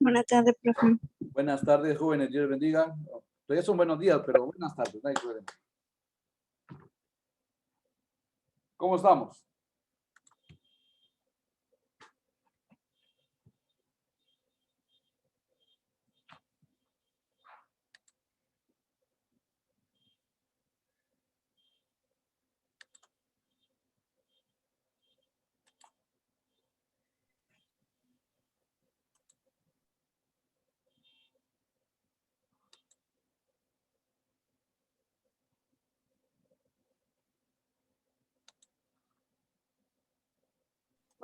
Buenas tardes, profe. Buenas tardes, jóvenes. Dios les bendiga. Todavía son buenos días, pero buenas tardes. No hay problema. ¿Cómo estamos?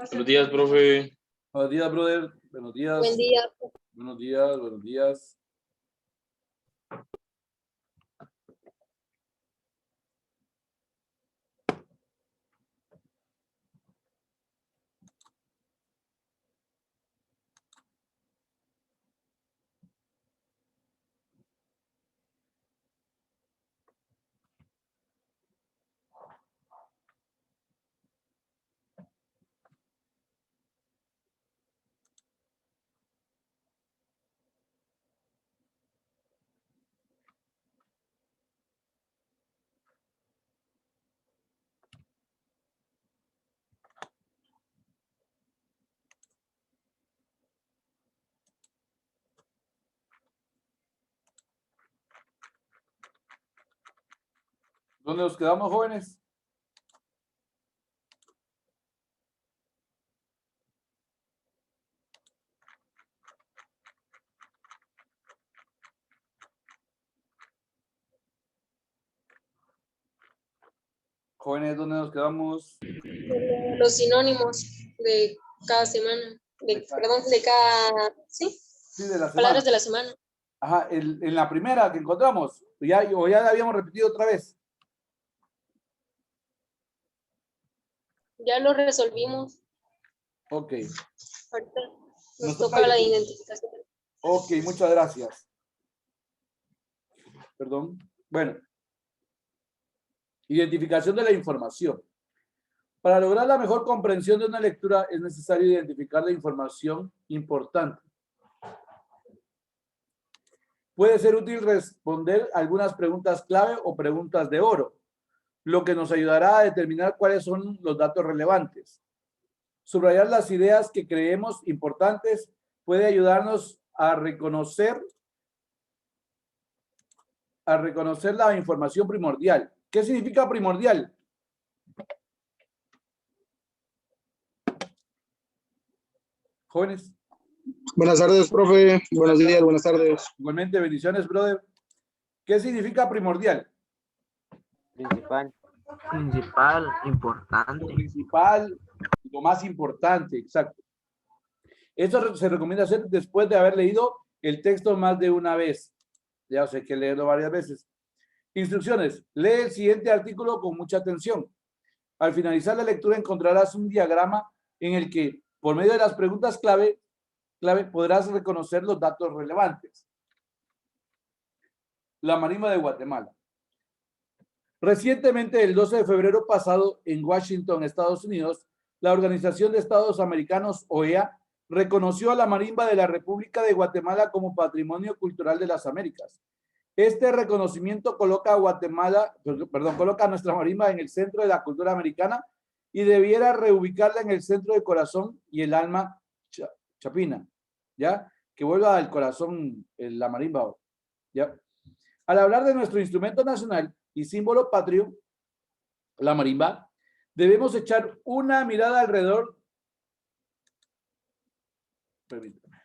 Buenos días, profe. Buenos días, brother. Buenos días. Buen día. Buenos días, buenos días. ¿Dónde nos quedamos, jóvenes? Jóvenes, ¿dónde nos quedamos? Los sinónimos de cada semana, perdón, de cada, ¿sí? Sí, de la semana. Palabras de la semana. Ajá, en la primera que encontramos. O ya la habíamos repetido otra vez. Ya lo resolvimos. Ok. Ahorita nos toca toca la identificación. Ok, muchas gracias. Perdón. Bueno. Identificación de la información. Para lograr la mejor comprensión de una lectura es necesario identificar la información importante. Puede ser útil responder algunas preguntas clave o preguntas de oro, lo que nos ayudará a determinar cuáles son los datos relevantes. Subrayar las ideas que creemos importantes puede ayudarnos a reconocer la información primordial. ¿Qué significa primordial? Jóvenes. Buenas tardes, profe. Buenos días, buenas tardes. Igualmente, bendiciones, brother. ¿Qué significa primordial? Principal. Principal, importante. Lo principal, lo más importante, exacto. Esto se recomienda hacer después de haber leído el texto más de una vez. Ya sé que leerlo varias veces. Instrucciones. Lee el siguiente artículo con mucha atención. Al finalizar la lectura encontrarás un diagrama en el que, por medio de las preguntas clave podrás reconocer los datos relevantes. La marimba de Guatemala. Recientemente, el 12 de febrero pasado, en Washington, Estados Unidos, la Organización de Estados Americanos, OEA, reconoció a la marimba de la República de Guatemala como Patrimonio Cultural de las Américas. Este reconocimiento coloca a nuestra marimba en el centro de la cultura americana y debiera reubicarla en el centro del corazón y el alma chapina, ¿ya? Que vuelva al corazón la marimba, ¿ya? Al hablar de nuestro instrumento nacional y símbolo patrio, la marimba, debemos echar una mirada alrededor. Permítame.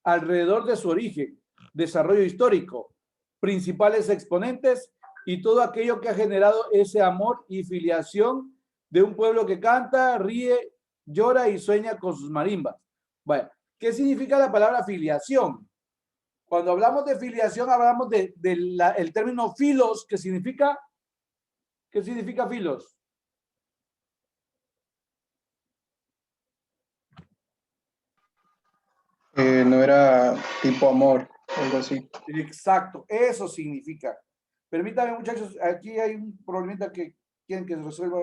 Alrededor de su origen, desarrollo histórico, principales exponentes y todo aquello que ha generado ese amor y filiación de un pueblo que canta, ríe, llora y sueña con sus marimbas. Bueno, ¿qué significa la palabra filiación? Cuando hablamos de filiación, hablamos del término filos, que significa, ¿qué significa filos? No era tipo amor, algo así. Exacto, eso significa. Permítame, muchachos, aquí hay un problemita que quieren que se resuelva.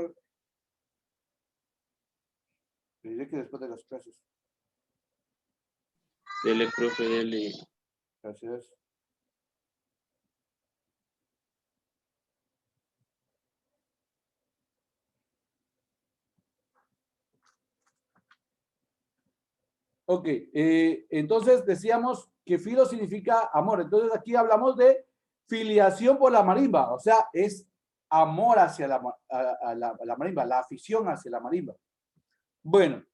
Diré que después de las clases. Dele, profe, dele. Gracias. Ok, entonces decíamos que filo significa amor. Entonces aquí hablamos de filiación por la marimba, o sea, es amor hacia la marimba, la afición hacia la marimba. Bueno,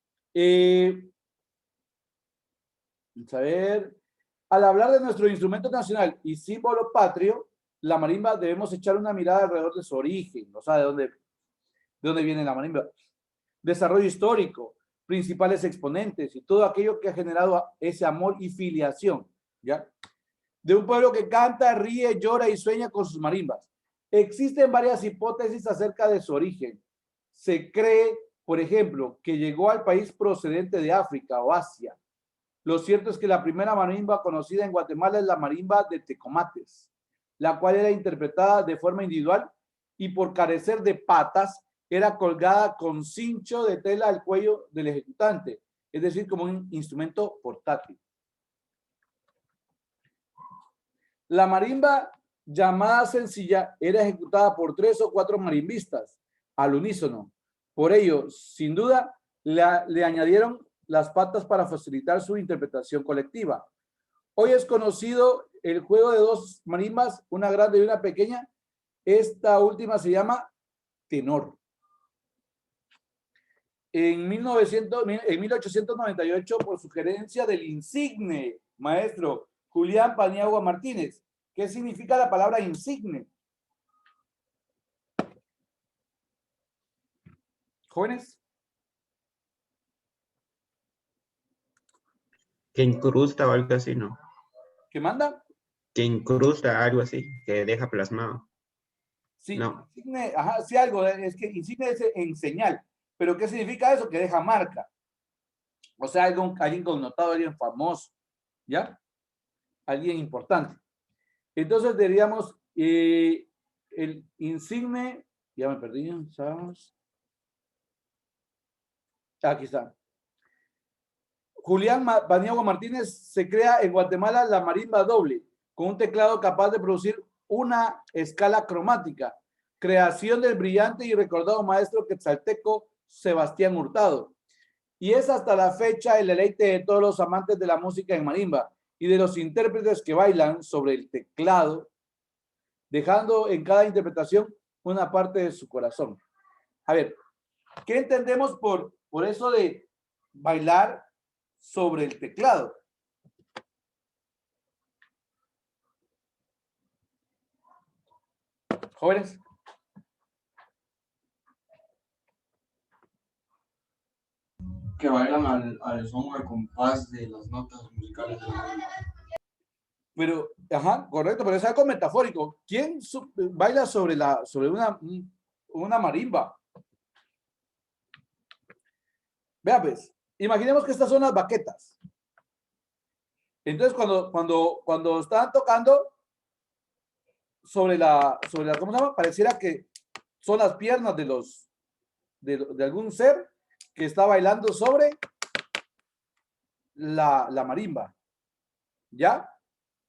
vamos a ver, al hablar de nuestro instrumento nacional y símbolo patrio, la marimba debemos echar una mirada alrededor de su origen, o sea, de dónde viene la marimba, desarrollo histórico, principales exponentes y todo aquello que ha generado ese amor y filiación, ¿ya? De un pueblo que canta, ríe, llora y sueña con sus marimbas. Existen varias hipótesis acerca de su origen. Se cree, por ejemplo, que llegó al país procedente de África o Asia. Lo cierto es que la primera marimba conocida en Guatemala es la marimba de Tecomates, la cual era interpretada de forma individual y por carecer de patas era colgada con cincho de tela al cuello del ejecutante, es decir, como un instrumento portátil. La marimba llamada sencilla era ejecutada por 3 o 4 marimbistas al unísono. Por ello, sin duda, le añadieron las patas para facilitar su interpretación colectiva. Hoy es conocido el juego de 2 marimbas, una grande y una pequeña. Esta última se llama tenor. En 1898, por sugerencia del insigne maestro Julián Paniagua Martínez. ¿Qué significa la palabra insigne? ¿Jóvenes? Que incrusta o algo así, ¿no? ¿Qué manda? Que incrusta algo así, que deja plasmado. Sí, No. insigne, ajá, sí algo, es que insigne es en señal. ¿Pero qué significa eso? Que deja marca. O sea, alguien connotado, alguien famoso, ¿ya? Alguien importante. Entonces diríamos, el insigne, ya me perdí, ¿sabes? Aquí está. Julián Paniagua Martínez se crea en Guatemala la marimba doble, con un teclado capaz de producir una escala cromática, creación del brillante y recordado maestro quetzalteco Sebastián Hurtado. Y es hasta la fecha el deleite de todos los amantes de la música en marimba y de los intérpretes que bailan sobre el teclado, dejando en cada interpretación una parte de su corazón. A ver, ¿qué entendemos por eso de bailar sobre el teclado? Jóvenes. Que bailan al son o al compás de las notas musicales de la marimba. Pero, ajá, correcto, pero es algo metafórico. ¿Quién baila sobre una marimba? Vea pues, imaginemos que estas son las baquetas. Entonces, cuando están tocando sobre ¿cómo se llama? Pareciera que son las piernas de algún ser que está bailando sobre la marimba. ¿Ya?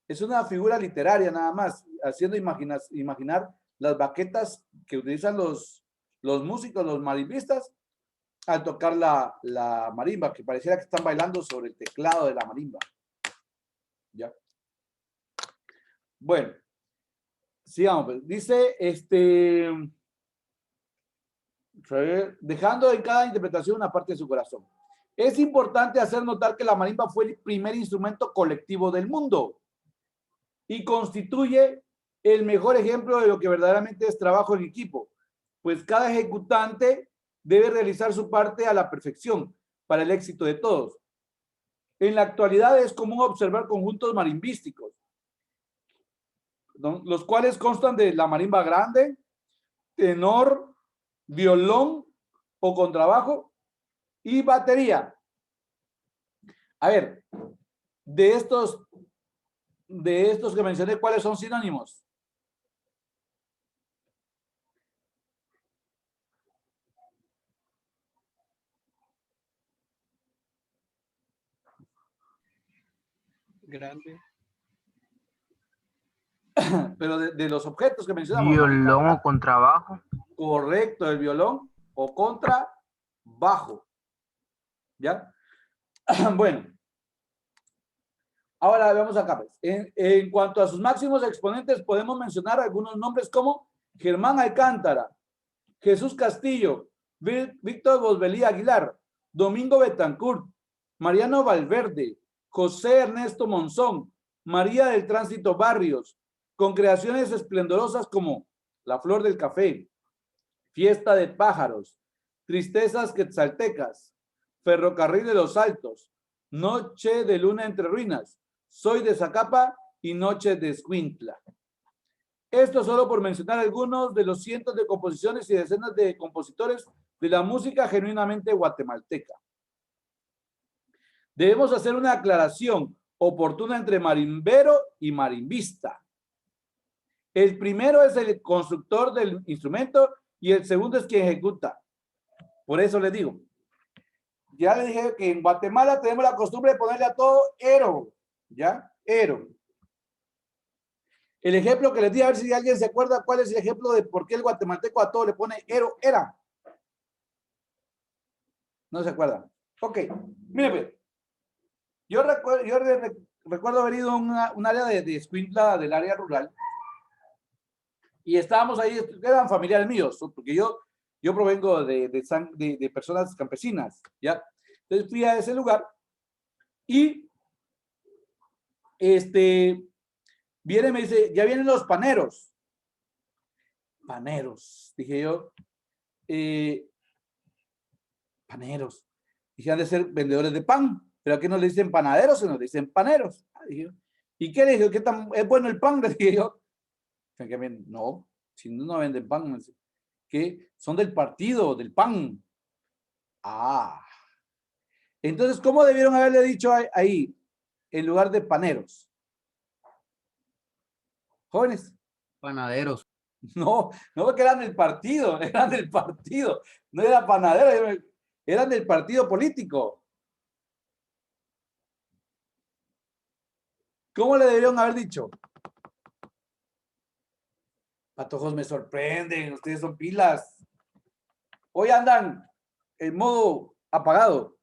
Es una figura literaria nada más, haciendo imaginar las baquetas que utilizan los músicos, los marimbistas, al tocar la marimba, que pareciera que están bailando sobre el teclado de la marimba. ¿Ya? Bueno, sigamos. Pues. Dice, dejando en cada interpretación una parte de su corazón. Es importante hacer notar que la marimba fue el primer instrumento colectivo del mundo y constituye el mejor ejemplo de lo que verdaderamente es trabajo en equipo, pues cada ejecutante debe realizar su parte a la perfección para el éxito de todos. En la actualidad es común observar conjuntos marimbísticos, ¿no? Los cuales constan de la marimba grande, tenor, violón o contrabajo y batería. A ver, de estos que mencioné, ¿cuáles son sinónimos? Grande. Pero de los objetos que mencionamos. Violón o contrabajo. Correcto, el violón o contrabajo. ¿Ya? Bueno. Ahora vamos acá. Pues. En cuanto a sus máximos exponentes, podemos mencionar algunos nombres como Germán Alcántara, Jesús Castillo, Víctor Bosbelí Aguilar, Domingo Betancourt, Mariano Valverde, José Ernesto Monzón, María del Tránsito Barrios, con creaciones esplendorosas como La Flor del Café, Fiesta de Pájaros, Tristezas Quetzaltecas, Ferrocarril de los Altos, Noche de Luna entre Ruinas, Soy de Zacapa y Noche de Escuintla. Esto solo por mencionar algunos de los cientos de composiciones y decenas de compositores de la música genuinamente guatemalteca. Debemos hacer una aclaración oportuna entre marimbero y marimbista. El primero es el constructor del instrumento y el segundo es quien ejecuta. Por eso les digo, ya les dije que en Guatemala tenemos la costumbre de ponerle a todo ero, ¿ya? Ero. El ejemplo que les di, a ver si alguien se acuerda cuál es el ejemplo de por qué el guatemalteco a todo le pone ero, era. ¿No se acuerdan? Ok, miren, yo recuerdo haber ido a un área de Escuintla, del área rural, y estábamos ahí, eran familiares míos, porque yo provengo de personas campesinas, ¿ya? Entonces fui a ese lugar y viene y me dice, ya vienen los paneros. Paneros, dije yo. Paneros. Dije, han de ser vendedores de pan, pero aquí no le dicen panaderos, sino le dicen paneros. Dije yo, ¿y qué le dije? ¿Qué tan es bueno el pan? Le dije yo. No, si no venden pan, que son del partido, del PAN. Ah. Entonces, ¿cómo debieron haberle dicho ahí, en lugar de paneros? Jóvenes. Panaderos. No, no porque eran del partido, no era panadero, eran del partido político. ¿Cómo le debieron haber dicho? Patojos, me sorprenden, ustedes son pilas. Hoy andan en modo apagado.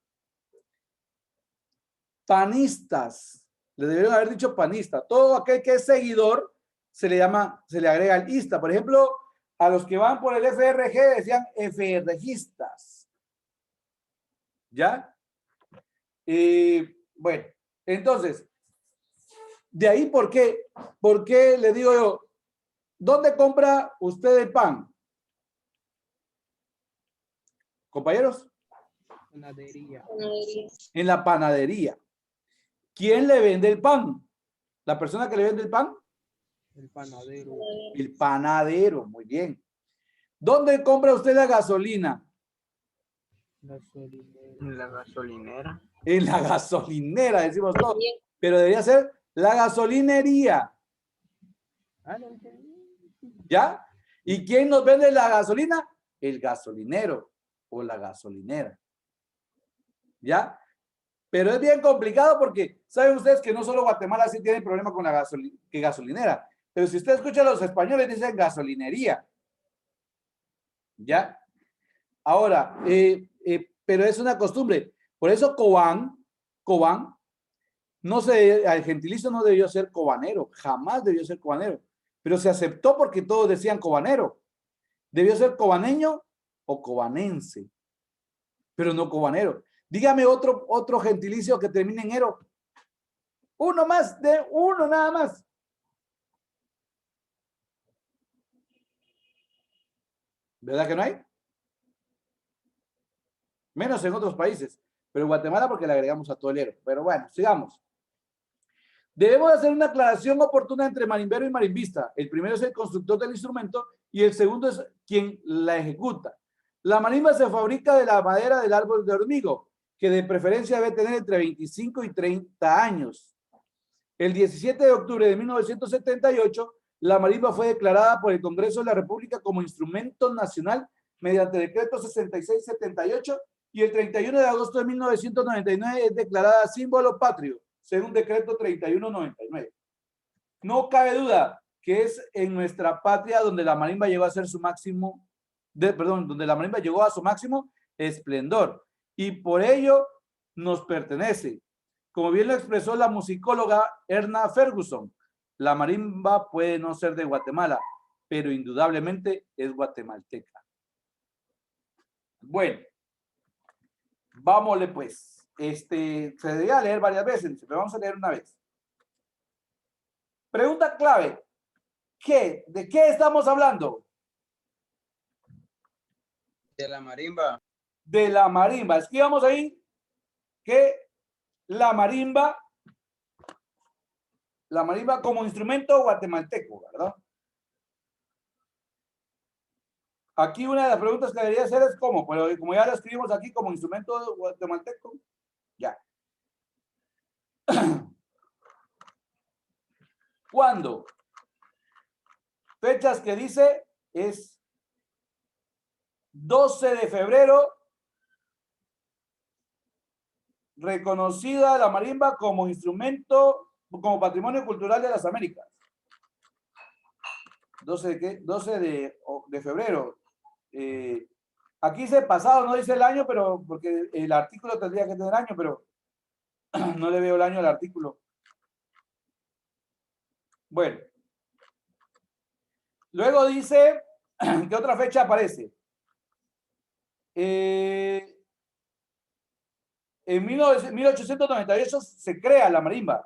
Panistas, le debieron haber dicho panista. Todo aquel que es seguidor se le agrega el ista. Por ejemplo, a los que van por el FRG decían FRGistas. ¿Ya? Bueno, entonces, de ahí, ¿por qué? ¿Por qué le digo yo? ¿Dónde compra usted el pan? ¿Compañeros? Panadería. En la panadería. ¿Quién le vende el pan? ¿La persona que le vende el pan? El panadero. El panadero, muy bien. ¿Dónde compra usted la gasolina? En la gasolinera. En la gasolinera, decimos todos. Pero debería ser la gasolinería. ¿Ya? ¿Y quién nos vende la gasolina? El gasolinero o la gasolinera. ¿Ya? Pero es bien complicado porque saben ustedes que no solo Guatemala sí tiene problema con la gasolinera, pero si usted escucha a los españoles dicen gasolinería. ¿Ya? Ahora, pero es una costumbre. Por eso Cobán, al gentilicio no debió ser cobanero, jamás debió ser cobanero, pero se aceptó porque todos decían cobanero. Debió ser cobaneño o cobanense, pero no cobanero. Dígame otro gentilicio que termine en ero. Uno más, de uno nada más. ¿Verdad que no hay? Menos en otros países. Pero en Guatemala porque le agregamos a todo el ero. Pero bueno, sigamos. Debemos hacer una aclaración oportuna entre marimbero y marimbista. El primero es el constructor del instrumento y el segundo es quien la ejecuta. La marimba se fabrica de la madera del árbol de hormigo, que de preferencia debe tener entre 25 y 30 años. El 17 de octubre de 1978, la marimba fue declarada por el Congreso de la República como instrumento nacional mediante decreto 6678 y el 31 de agosto de 1999 es declarada símbolo patrio. según decreto 3199. No cabe duda que es en nuestra patria donde la marimba llegó a ser su máximo, donde la marimba llegó a su máximo esplendor, y por ello nos pertenece. Como bien lo expresó la musicóloga Erna Ferguson, la marimba puede no ser de Guatemala, pero indudablemente es guatemalteca. Bueno, vámonos pues. Se debería leer varias veces, pero vamos a leer una vez. Pregunta clave. ¿De qué estamos hablando? De la marimba. De la marimba. Escribamos ahí que la marimba como instrumento guatemalteco, ¿verdad? Aquí una de las preguntas que debería hacer es cómo, pero como ya lo escribimos aquí como instrumento guatemalteco, ya. ¿Cuándo? Fechas que dice es 12 de febrero, reconocida la marimba como instrumento, como patrimonio cultural de las Américas. 12 de qué? 12 de febrero. Aquí dice pasado, no dice el año, pero porque el artículo tendría que tener año, pero no le veo el año al artículo. Bueno. Luego dice, ¿qué otra fecha aparece? En 1898 se crea la marimba.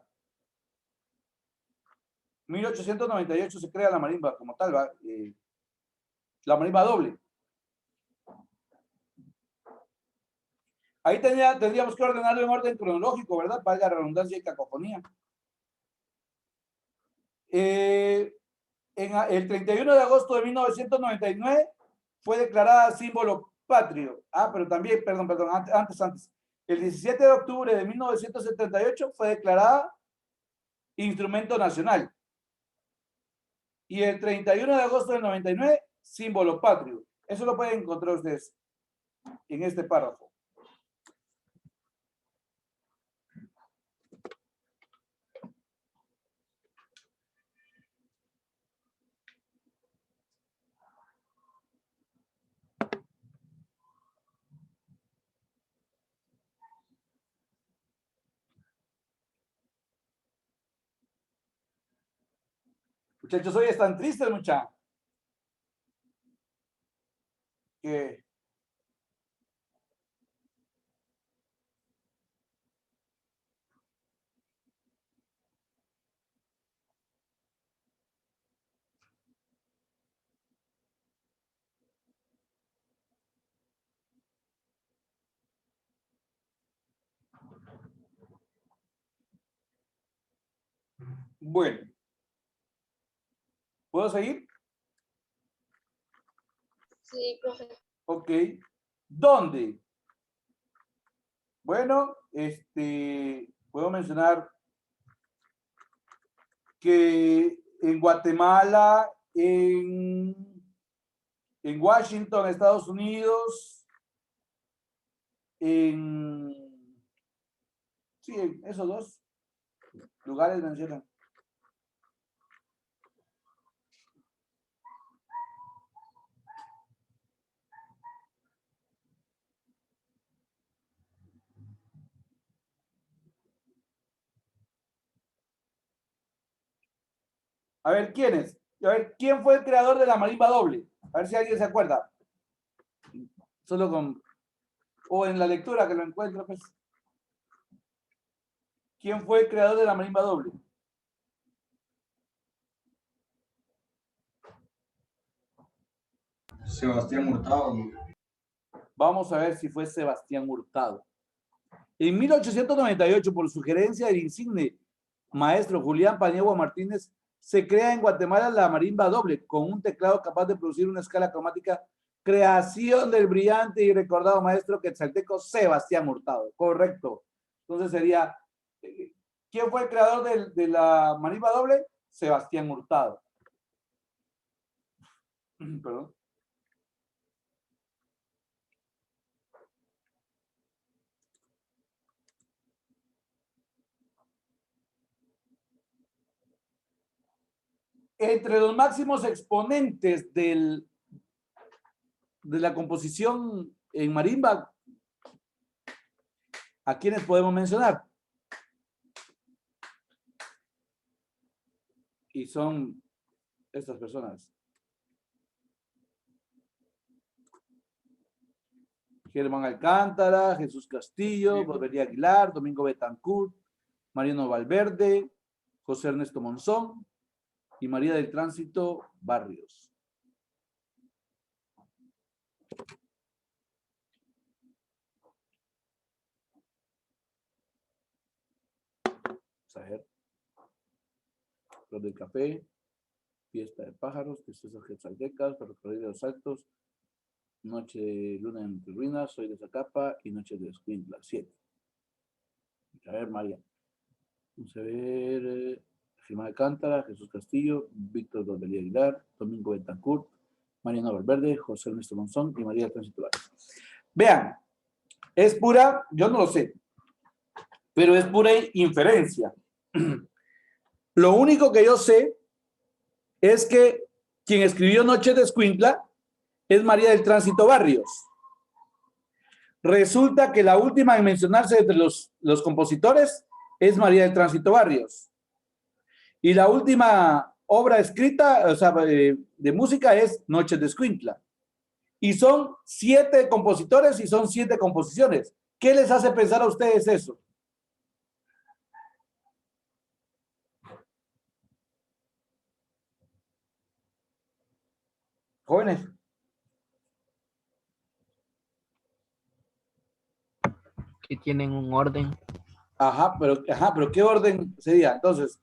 1898 se crea la marimba como tal, ¿va? La marimba doble. Ahí tendríamos que ordenarlo en orden cronológico, ¿verdad? Para la redundancia y cacofonía. El 31 de agosto de 1999 fue declarada símbolo patrio. Pero también, perdón, antes. El 17 de octubre de 1978 fue declarada instrumento nacional. Y el 31 de agosto del 99, símbolo patrio. Eso lo pueden encontrar ustedes en este párrafo. Muchachos, hoy están tristes, muchachos. Que bueno. ¿Puedo seguir? Sí, profe. Ok. ¿Dónde? Bueno, puedo mencionar que en Guatemala, en Washington, Estados Unidos, sí, en esos dos lugares mencionan. A ver, ¿quiénes? A ver, ¿quién fue el creador de la marimba doble? A ver si alguien se acuerda. Solo con... O en la lectura que lo encuentro, pues. ¿Quién fue el creador de la marimba doble? Sebastián Hurtado. Vamos a ver si fue Sebastián Hurtado. En 1898, por sugerencia del insigne maestro Julián Paniagua Martínez, se crea en Guatemala la marimba doble, con un teclado capaz de producir una escala cromática, creación del brillante y recordado maestro quetzalteco Sebastián Hurtado. Correcto. Entonces sería, ¿quién fue el creador de la marimba doble? Sebastián Hurtado. Perdón. Entre los máximos exponentes de la composición en marimba, ¿a quiénes podemos mencionar? Y son estas personas. Germán Alcántara, Jesús Castillo, Volvería Aguilar, Domingo Betancourt, Mariano Valverde, José Ernesto Monzón y María del Tránsito Barrios. Vamos a ver. Flor del Café, Fiesta de Pájaros, Tristezas Quetzaldecas, Ferrocarril de los Altos, Noche de Luna en Ruinas, Soy de Zacapa y Noche de Escuintla, 7. A ver, María. Vamos a ver. Germán Alcántara, Jesús Castillo, Víctor Dolbería Aguilar, Domingo Betancourt, Mariano Valverde, José Ernesto Monzón y María Tránsito Vargas. Vean, es pura, yo no lo sé, pero es pura inferencia. Lo único que yo sé es que quien escribió Noche de Escuintla es María del Tránsito Barrios. Resulta que la última en mencionarse entre los compositores es María del Tránsito Barrios. Y la última obra escrita, o sea, de música es Noche de Escuintla. Y son 7 compositores y son 7 composiciones. ¿Qué les hace pensar a ustedes eso? Jóvenes. Que tienen un orden. Ajá, pero ¿qué orden sería? Entonces,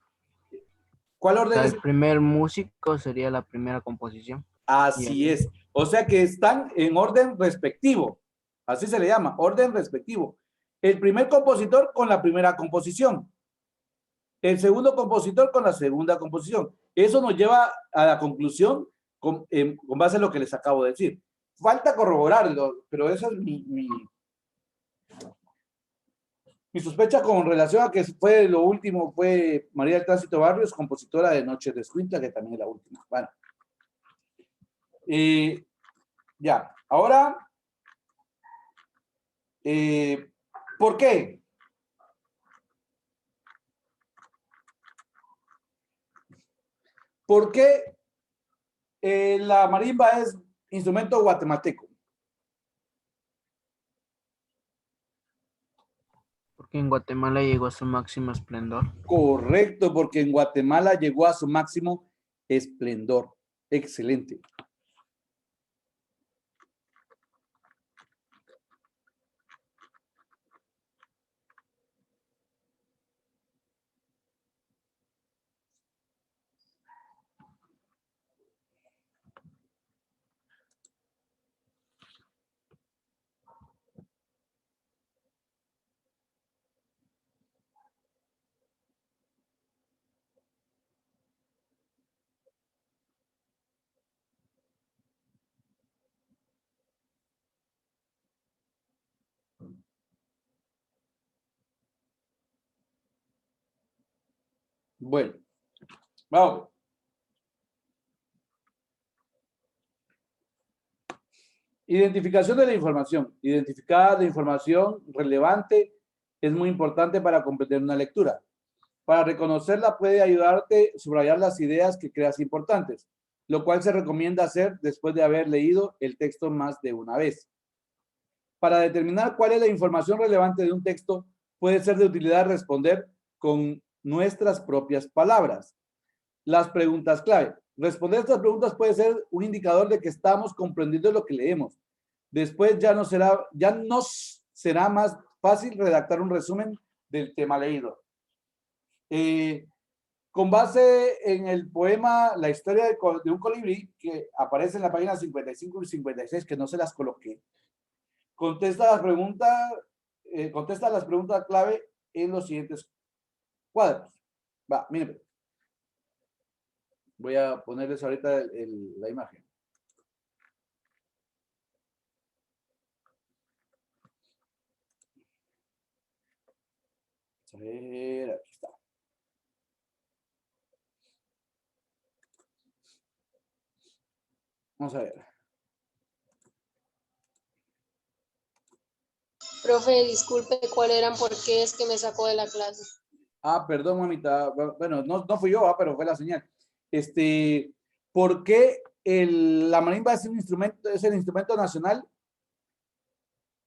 ¿cuál O orden sea, es? el primer músico sería la primera composición. Así es. O sea que están en orden respectivo. Así se le llama, orden respectivo. El primer compositor con la primera composición. El segundo compositor con la segunda composición. Eso nos lleva a la conclusión con base a lo que les acabo de decir. Falta corroborarlo, pero esa es mi sospecha con relación a que fue lo último, fue María del Tránsito Barrios, compositora de Noche de Escuintla, que también es la última. Bueno. Ya, ahora, ¿por qué? ¿Por qué la marimba es instrumento guatemalteco? Porque en Guatemala llegó a su máximo esplendor. Correcto, porque en Guatemala llegó a su máximo esplendor. Excelente. Bueno, vamos. Identificación de la información. Identificar la información relevante es muy importante para comprender una lectura. Para reconocerla puede ayudarte a subrayar las ideas que creas importantes, lo cual se recomienda hacer después de haber leído el texto más de una vez. Para determinar cuál es la información relevante de un texto, puede ser de utilidad responder con nuestras propias palabras. Las preguntas clave. Responder estas preguntas puede ser un indicador de que estamos comprendiendo lo que leemos. Después ya nos será más fácil redactar un resumen del tema leído. Con base en el poema La historia de un colibrí, que aparece en la página 55 y 56, que no se las coloqué, contesta las preguntas clave en los siguientes cuadros. Va, miren. Voy a ponerles ahorita la imagen. A ver, aquí está. Vamos a ver. Profe, disculpe, ¿cuál eran? ¿Por qué es que me sacó de la clase? Ah, perdón, mamita. Bueno, no fui yo, pero fue la señal. ¿Por qué la marimba es un instrumento, es el instrumento nacional?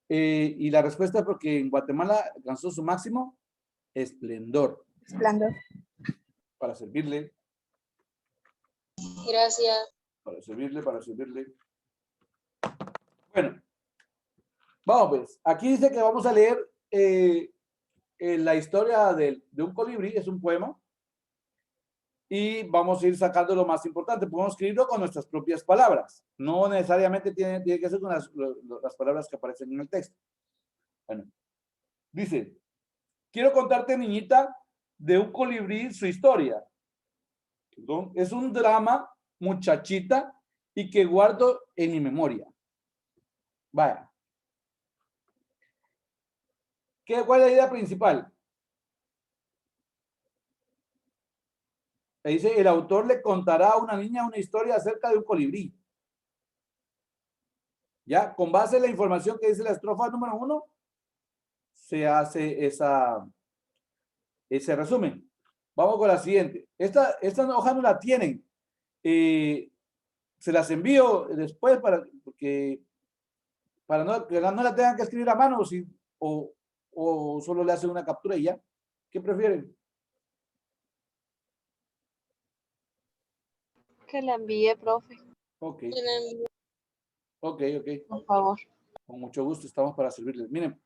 Y la respuesta es porque en Guatemala alcanzó su máximo esplendor. Esplendor. Para servirle, Gracias. para servirle, para servirle. Bueno, vamos pues. Aquí dice que vamos a leer la historia de un colibrí, es un poema. Y vamos a ir sacando lo más importante. Podemos escribirlo con nuestras propias palabras. No necesariamente tiene que ser con las palabras que aparecen en el texto. Bueno, dice, quiero contarte, niñita, de un colibrí su historia. Perdón, es un drama, muchachita, y que guardo en mi memoria. Vaya. ¿Cuál es la idea principal? Le dice, el autor le contará a una niña una historia acerca de un colibrí. Ya, con base en la información que dice la estrofa número 1, se hace ese resumen. Vamos con la siguiente. Esta hoja no la tienen. Se las envío después para que no la tengan que escribir a mano o solo le hacen una captura y ya. ¿Qué prefieren? Que la envíe, profe, Ok, En el- ok. por favor. Con mucho gusto estamos para servirles. Miren,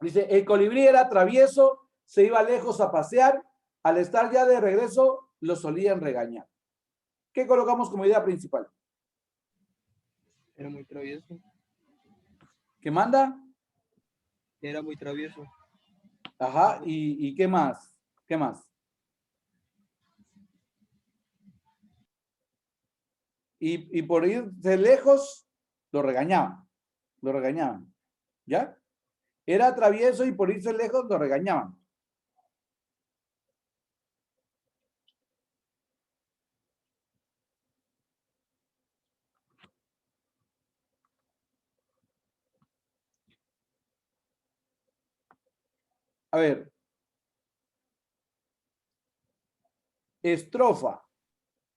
dice, el colibrí era travieso, se iba lejos a pasear, al estar ya de regreso, lo solían regañar. ¿Qué colocamos como idea principal? Era muy travieso. ¿Qué manda? Era muy travieso. Ajá, ¿y qué más? ¿Qué más? Y por irse lejos, lo regañaban. ¿Ya? Era travieso y por irse lejos lo regañaban. A ver. Estrofa,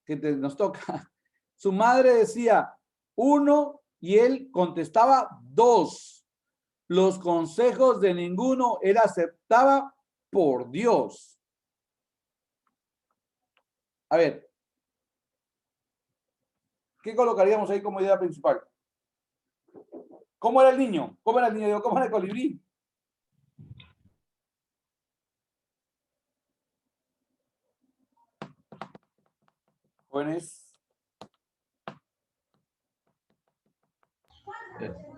que nos toca. Su madre decía 1 y él contestaba 2. Los consejos de ninguno él aceptaba por Dios. A ver, ¿qué colocaríamos ahí como idea principal? ¿Cómo era el niño? ¿Cómo era el niño? ¿Cómo era el colibrí? Jóvenes.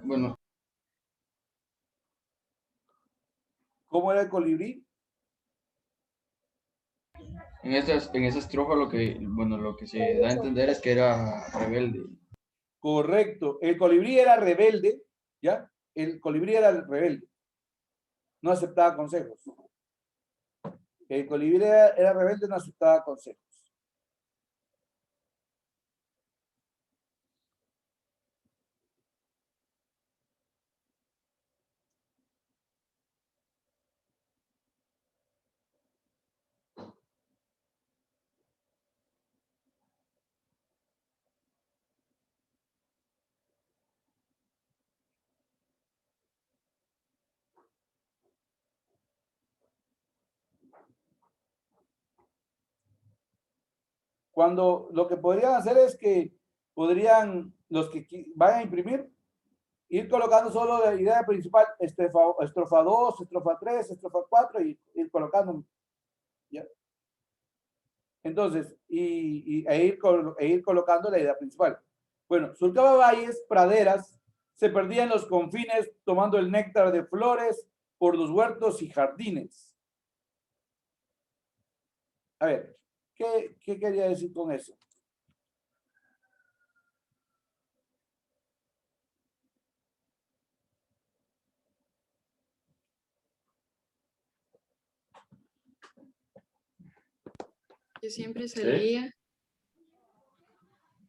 Bueno, ¿Cómo era el colibrí? en esa estrofa lo que se da a entender es que era rebelde. Correcto. El colibrí era rebelde, ¿ya? El colibrí era rebelde. No aceptaba consejos. El colibrí era rebelde, no aceptaba consejos. Cuando lo que podrían hacer es que los que vayan a imprimir, ir colocando solo la idea principal, estrofa 2, estrofa 3, estrofa 4 y ir colocando. ¿Ya? Entonces, e ir colocando la idea principal. Bueno, surcaba valles, praderas, se perdía en los confines tomando el néctar de flores por los huertos y jardines. A ver, ¿qué quería decir con eso? Que siempre salía.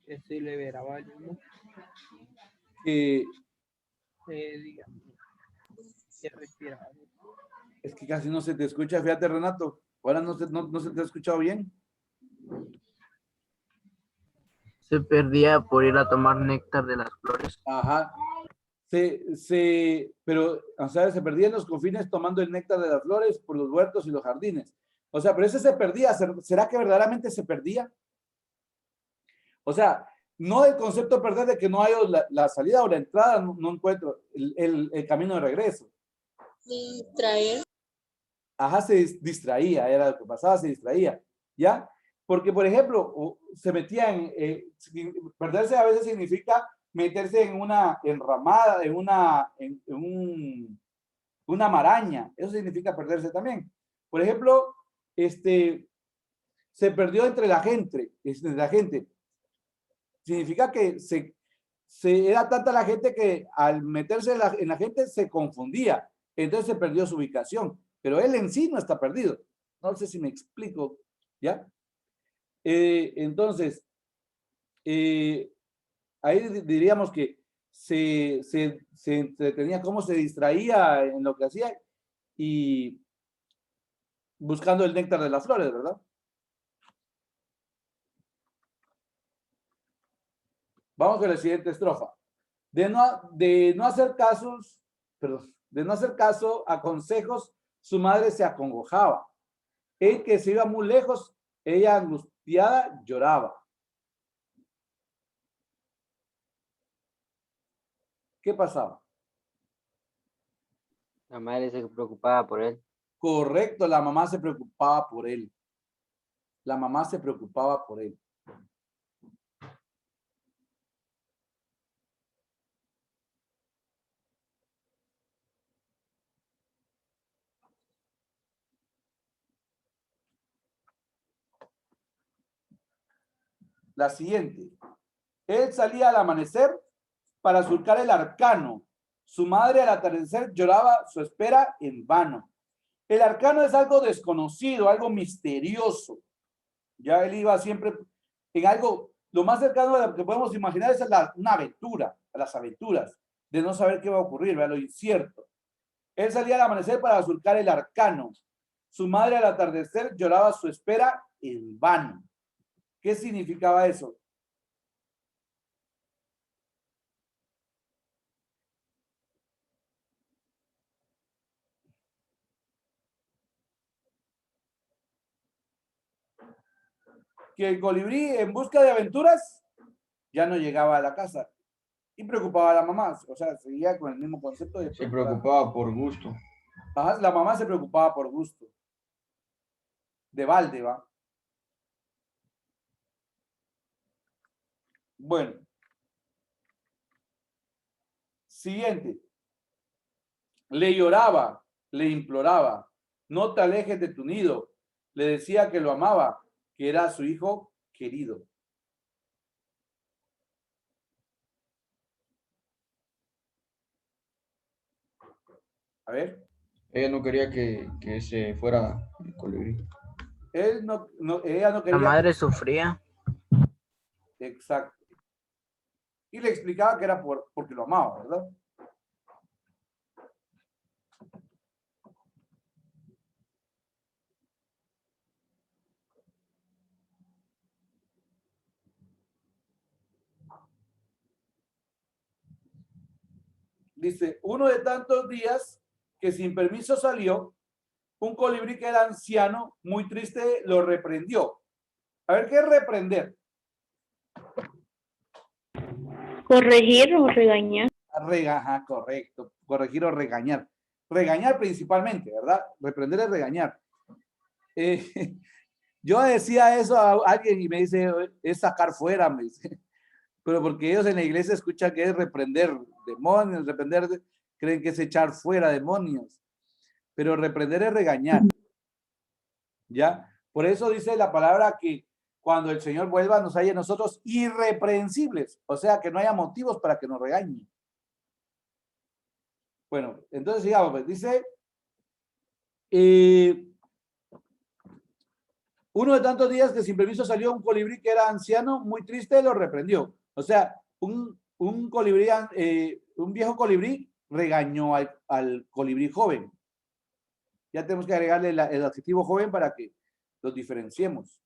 Ese le verá varios, ¿no? Digamos, que respirar. Es que casi no se te escucha, fíjate, Renato. Ahora no se te ha escuchado bien. Se perdía por ir a tomar néctar de las flores. Ajá. Pero, o sea, se perdía en los confines tomando el néctar de las flores por los huertos y los jardines. O sea, pero ese se perdía. ¿Será que verdaderamente se perdía? O sea, no el concepto de perder de que no hay la salida o la entrada, no encuentro el camino de regreso. Distraer. Ajá, se distraía, era lo que pasaba, se distraía, ¿ya? Porque, por ejemplo, se metía perderse a veces significa meterse en una enramada, en una maraña, eso significa perderse también. Por ejemplo, se perdió entre la gente, significa que era tanta la gente que al meterse en la gente se confundía, entonces se perdió su ubicación. Pero él en sí no está perdido. No sé si me explico, ¿ya? Entonces, ahí diríamos que se entretenía, cómo se distraía en lo que hacía y buscando el néctar de las flores, ¿verdad? Vamos con la siguiente estrofa. De no hacer caso a consejos, su madre se acongojaba. Él que se iba muy lejos, ella angustiada lloraba. ¿Qué pasaba? La madre se preocupaba por él. Correcto, la mamá se preocupaba por él. La mamá se preocupaba por él. La siguiente. Él salía al amanecer para surcar el arcano. Su madre al atardecer lloraba su espera en vano. El arcano es algo desconocido, algo misterioso. Ya él iba siempre en algo, lo más cercano a lo que podemos imaginar es una aventura, a las aventuras, de no saber qué va a ocurrir, ¿verdad? Lo incierto. Él salía al amanecer para surcar el arcano. Su madre al atardecer lloraba su espera en vano. ¿Qué significaba eso? Que el colibrí en busca de aventuras ya no llegaba a la casa y preocupaba a la mamá, o sea, seguía con el mismo concepto de Se preocupaba por gusto. Ajá, la mamá se preocupaba por gusto. De balde, ¿va? Bueno. Siguiente. Le lloraba, le imploraba, no te alejes de tu nido. Le decía que lo amaba, que era su hijo querido. A ver. Ella no quería que se fuera el colibrí. Ella no quería. La madre sufría. Exacto. Y le explicaba que era porque lo amaba, ¿verdad? Dice, uno de tantos días que sin permiso salió, un colibrí que era anciano, muy triste, lo reprendió. A ver, ¿qué es reprender? Corregir o regañar. Ajá, correcto. Corregir o regañar. Regañar principalmente, ¿verdad? Reprender es regañar. Yo decía eso a alguien y me dice, es sacar fuera, me dice. Pero porque ellos en la iglesia escuchan que es reprender demonios, creen que es echar fuera demonios. Pero reprender es regañar. ¿Ya? Por eso dice la palabra que cuando el Señor vuelva nos haya nosotros irreprensibles. O sea, que no haya motivos para que nos regañen. Bueno, entonces sigamos. Pues, dice, Uno de tantos días que sin permiso salió un colibrí que era anciano, muy triste, lo reprendió. O sea, un colibrí, un viejo colibrí regañó al colibrí joven. Ya tenemos que agregarle el adjetivo joven para que los diferenciemos.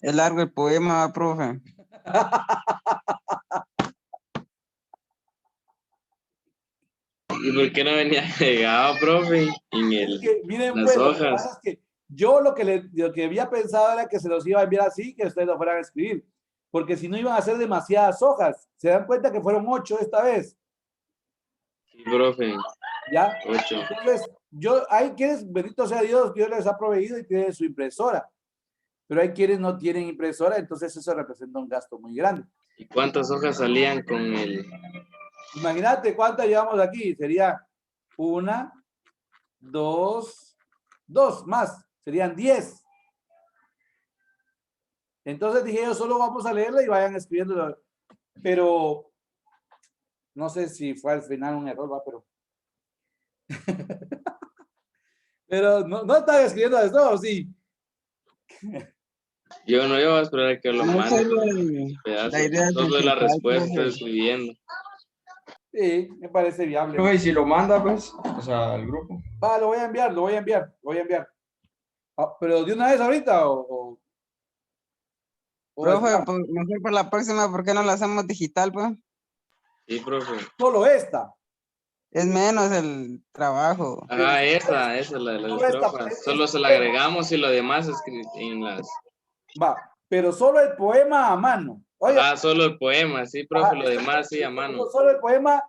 Es largo el poema, profe. ¿Y por qué no venía agregado, profe? Miren, Las pues, lo que hojas. pasa es que yo lo que había pensado era que se los iba a enviar así, que ustedes lo fueran a escribir, porque si no iban a ser demasiadas hojas. ¿Se dan cuenta que fueron 8 esta vez? Sí, profe. ¿Ya? 8. Entonces, hay quienes, bendito sea Dios, Dios les ha proveído y tienen su impresora, pero hay quienes no tienen impresora, entonces eso representa un gasto muy grande. ¿Y cuántas hojas salían con el...? Imagínate cuántas llevamos aquí, sería 1, 2 más, serían 10. Entonces dije yo, solo vamos a leerla y vayan escribiéndolo, pero no sé si fue al final un error, ¿va? Pero no están escribiendo esto, ¿o sí? Yo no iba a esperar a que lo No, mande. la idea es Todo de la explicar, respuesta profe. estoy escribiendo. Sí, me parece viable. Profe, y si lo manda, pues, o sea, al grupo. Va, lo voy a enviar. Ah, pero de una vez ahorita o Profe, pues, mejor para la próxima, ¿por qué no la hacemos digital, pues? Sí, profe. solo esta. Es menos el trabajo. Ah, esa es la de las Solo esta, estrofas. Solo se la agregamos y lo demás en las... Va, pero solo el poema a mano. Oye, solo el poema, sí, profe, lo demás sí a mano. solo el poema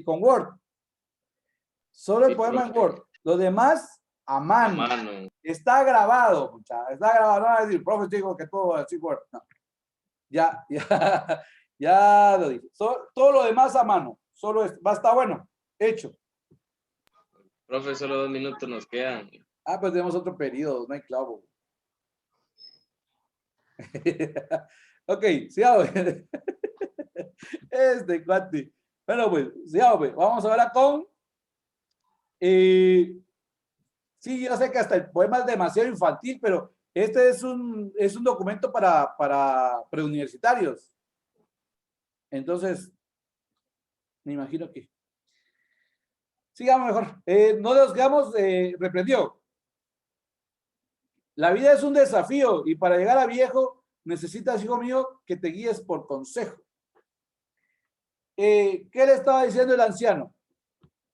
con Word. Solo el Sí, poema en profe. Word. Lo demás a mano. A mano. Está grabado, muchachos. Está grabado. No va a decir, profe, digo que todo así Word. No. Ya, ya lo dije. Todo lo demás a mano. Solo va a estar bueno. Hecho. Profe, solo 2 minutos nos quedan. Ah, pues tenemos otro periodo, no hay clavo. Ok, sigamos. Este cuate. Bueno, pues, sigamos, pues. Vamos ahora con... sí, yo sé que hasta el poema es demasiado infantil, pero este es un documento para preuniversitarios. Entonces, me imagino que... Sigamos mejor. No nos quedamos, reprendió. La vida es un desafío y para llegar a viejo necesitas, hijo mío, que te guíes por consejo. ¿Qué le estaba diciendo el anciano?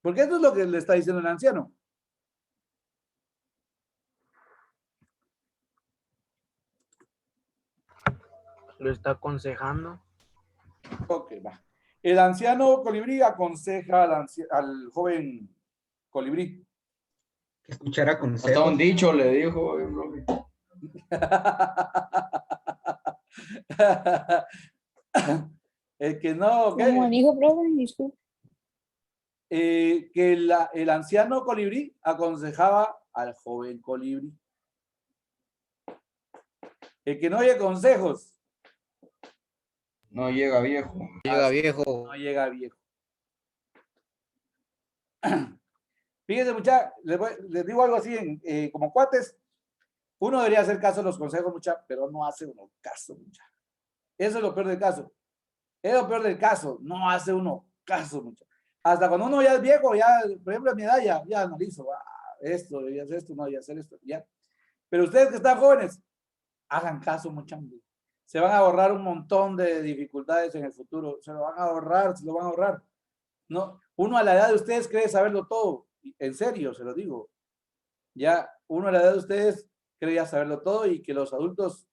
Porque esto es lo que le está diciendo el anciano. Lo está aconsejando. Ok, va. El anciano colibrí aconseja al joven colibrí. Que escuchara Hasta un consejos. dicho le dijo, profe. El que no, ¿qué? Como dijo, profe, disculpe. Que el anciano colibrí aconsejaba al joven colibrí. El que no oye consejos. No llega viejo. No llega viejo. Fíjense, muchachos, les digo algo así, como cuates, uno debería hacer caso a los consejos, muchachos, pero no hace uno caso, muchachos. Eso es lo peor del caso. Es lo peor del caso, no hace uno caso, muchachos. Hasta cuando uno ya es viejo, ya, por ejemplo, a mi edad, ya analizo, esto, debía hacer esto, no debía hacer esto, ya. Pero ustedes que están jóvenes, hagan caso, muchachos. Se van a ahorrar un montón de dificultades en el futuro, se lo van a ahorrar, No, uno a la edad de ustedes cree saberlo todo, en serio, se lo digo. Ya, uno a la edad de ustedes cree ya saberlo todo y que los adultos